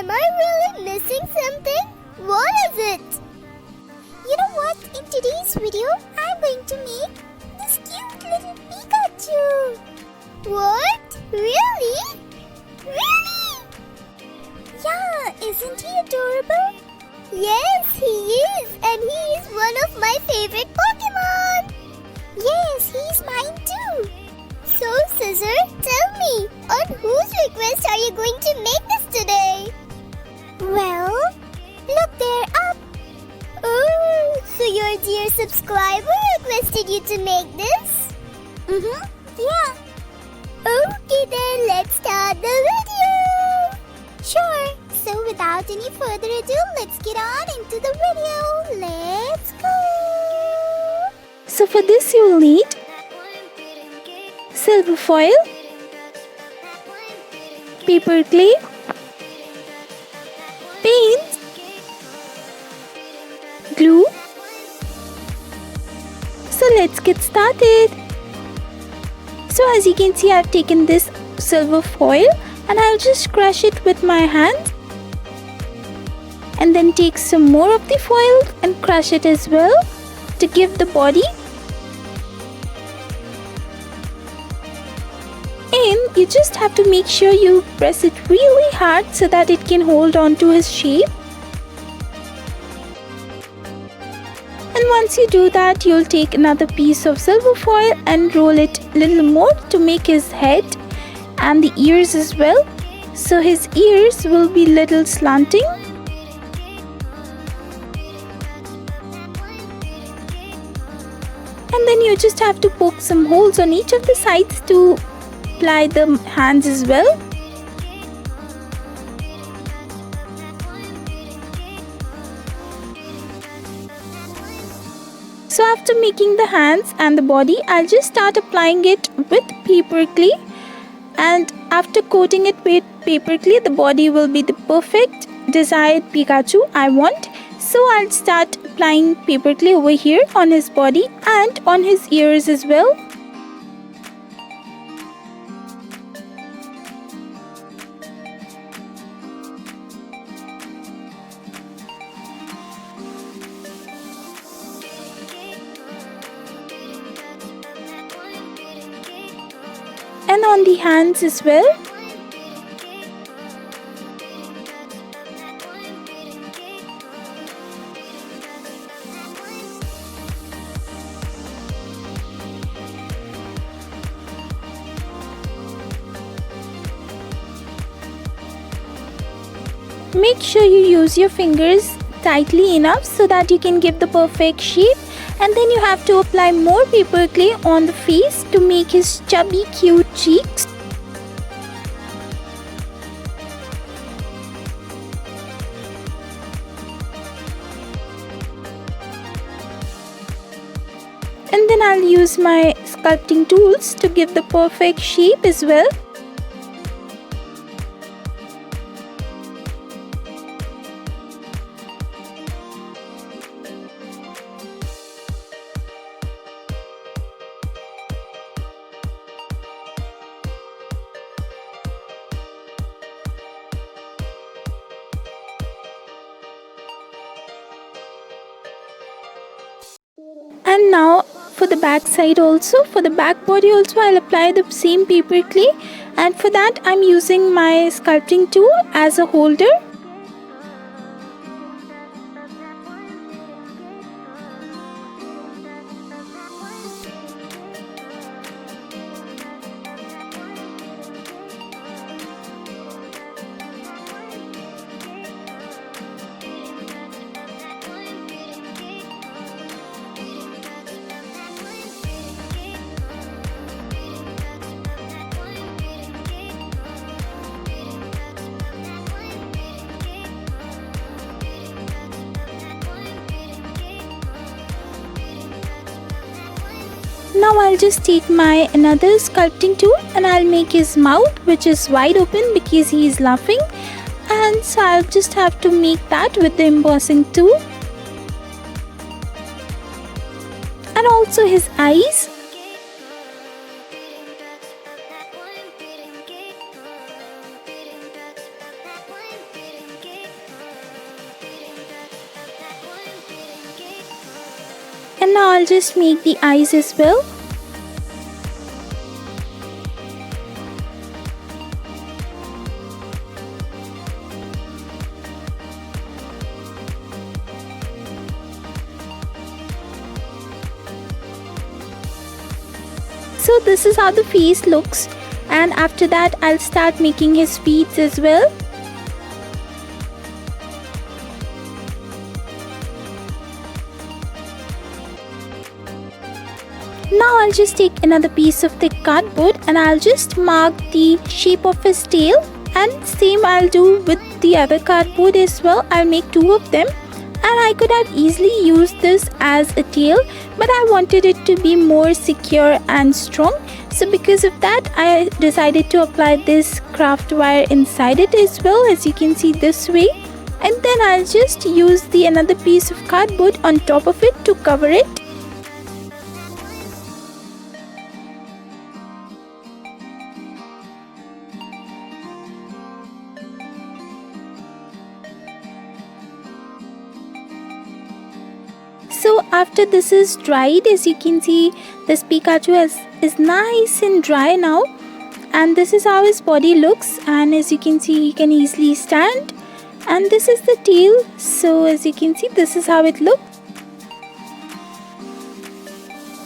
Am I really missing something? What is it? You know what? In today's video, I'm going to make this cute little Pikachu. What? Really? Really? Yeah, isn't he adorable? Yes, he is. And he is one of my favorite Pokemon. Yes, he's mine too. So, Scissor, tell me, on whose request are you going to make this today? Well, look there up. Oh, so your dear subscriber requested you to make this? Yeah. Okay then, let's start the video. Sure. So without any further ado, let's get on into the video. Let's go. So for this you will need silver foil, paper clay, paint, glue. So let's get started. So as you can see, I've taken this silver foil and I'll just crush it with my hand, and then take some more of the foil and crush it as well to give the body. And you just have to make sure you press it really hard so that it can hold on to his shape. And once you do that, you'll take another piece of silver foil and roll it a little more to make his head and the ears as well. So his ears will be little slanting. And then you just have to poke some holes on each of the sides to apply the hands as well. So after making the hands and the body, I'll just start applying it with paper clay. And after coating it with paper clay, the body will be the perfect desired Pikachu I want. So I'll start applying paper clay over here on his body and on his ears as well. And on the hands as well. Make sure you use your fingers tightly enough so that you can give the perfect shape, and then you have to apply more paper clay on the face to make his chubby cute cheeks. And then I'll use my sculpting tools to give the perfect shape as well. And now for the back side also, for the back body also, I'll apply the same paper clay, and for that I'm using my sculpting tool as a holder. Now I'll just take my another sculpting tool and I'll make his mouth, which is wide open because he is laughing, and so I'll just have to make that with the embossing tool. And also his eyes. And now I'll just make the eyes as well. So this is how the face looks, and after that I'll start making his feet as well. Now I'll just take another piece of thick cardboard and I'll just mark the shape of his tail, and same I'll do with the other cardboard as well. I'll make two of them, and I could have easily used this as a tail, but I wanted it to be more secure and strong. So because of that, I decided to apply this craft wire inside it as well, as you can see this way. And then I'll just use the another piece of cardboard on top of it to cover it. So after this is dried, as you can see, this Pikachu is nice and dry now, and this is how his body looks. And as you can see, he can easily stand, and this is the tail. So as you can see, this is how it looks.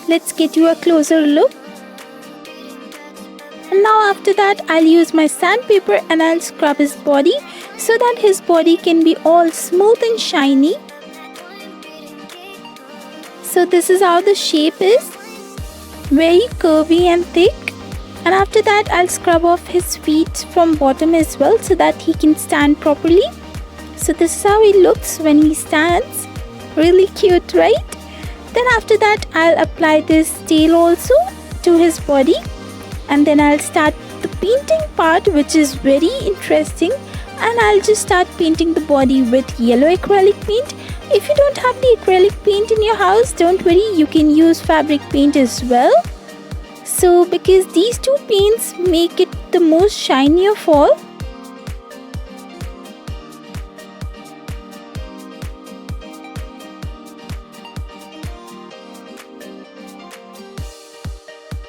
Let's get you a closer look. And now after that, I'll use my sandpaper and I'll scrub his body so that his body can be all smooth and shiny. So this is how the shape is, very curvy and thick. And after that, I'll scrub off his feet from bottom as well so that he can stand properly. So this is how he looks when he stands. Really cute, right? Then after that, I'll apply this tail also to his body, and then I'll start the painting part, which is very interesting. And I'll just start painting the body with yellow acrylic paint. If you don't have the acrylic paint in your house, don't worry, you can use fabric paint as well. So because these two paints make it the most shiny of all.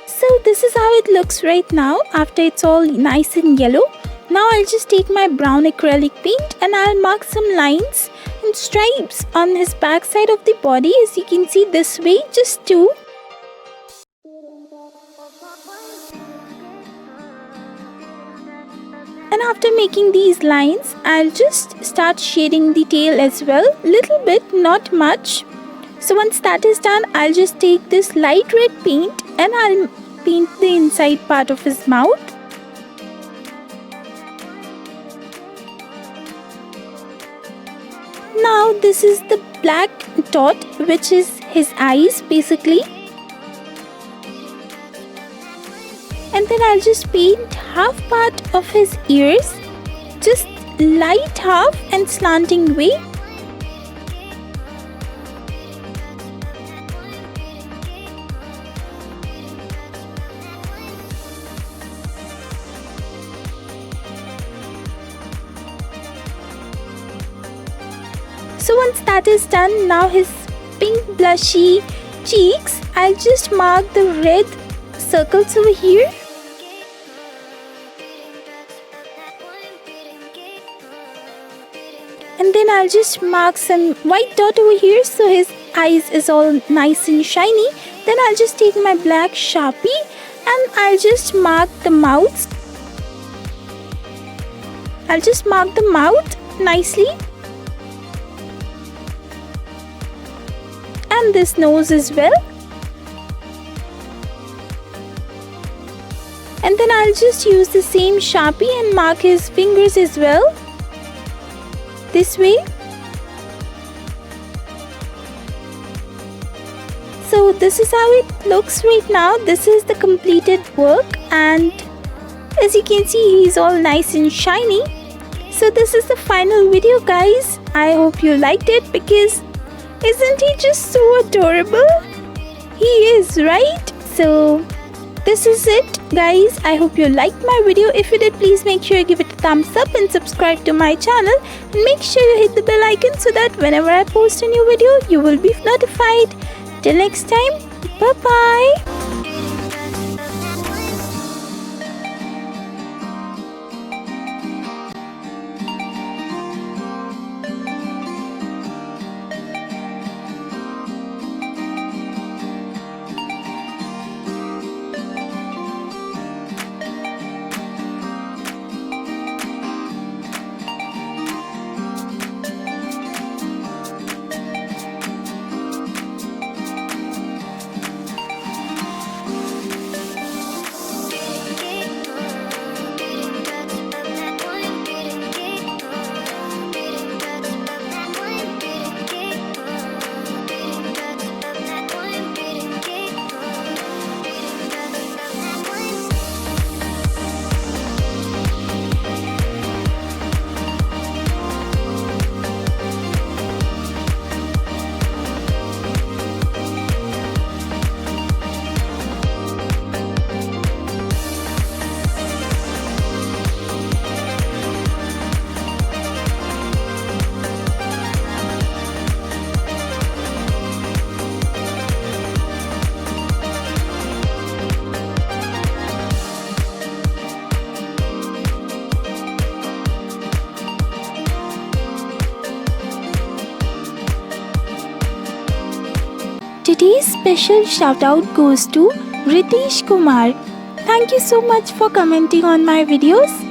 So this is how it looks right now after it's all nice and yellow. Now I'll just take my brown acrylic paint and I'll mark some lines and stripes on his back side of the body, as you can see this way, just two. And after making these lines, I'll just start shading the tail as well, little bit, not much. So once that is done, I'll just take this light red paint and I'll paint the inside part of his mouth. Now this is the black dot, which is his eyes basically. And then I'll just paint half part of his ears, just light half and slanting way. So once that is done, now his pink blushy cheeks, I'll just mark the red circles over here. And then I'll just mark some white dot over here so his eyes is all nice and shiny. Then I'll just take my black Sharpie and I'll just mark the mouth. I'll just mark the mouth nicely. And this nose as well. And then I'll just use the same Sharpie and mark his fingers as well, this way. So this is how it looks right now. This is the completed work, and as you can see, he's all nice and shiny. So this is the final video, guys. I hope you liked it, because isn't he just so adorable? He is, right? So this is it, guys. I hope you liked my video. If you did, please make sure you give it a thumbs up and subscribe to my channel, and make sure you hit the bell icon so that whenever I post a new video, you will be notified. Until next time, bye-bye. Today's special shout out goes to Ritesh Kumar. Thank you so much for commenting on my videos.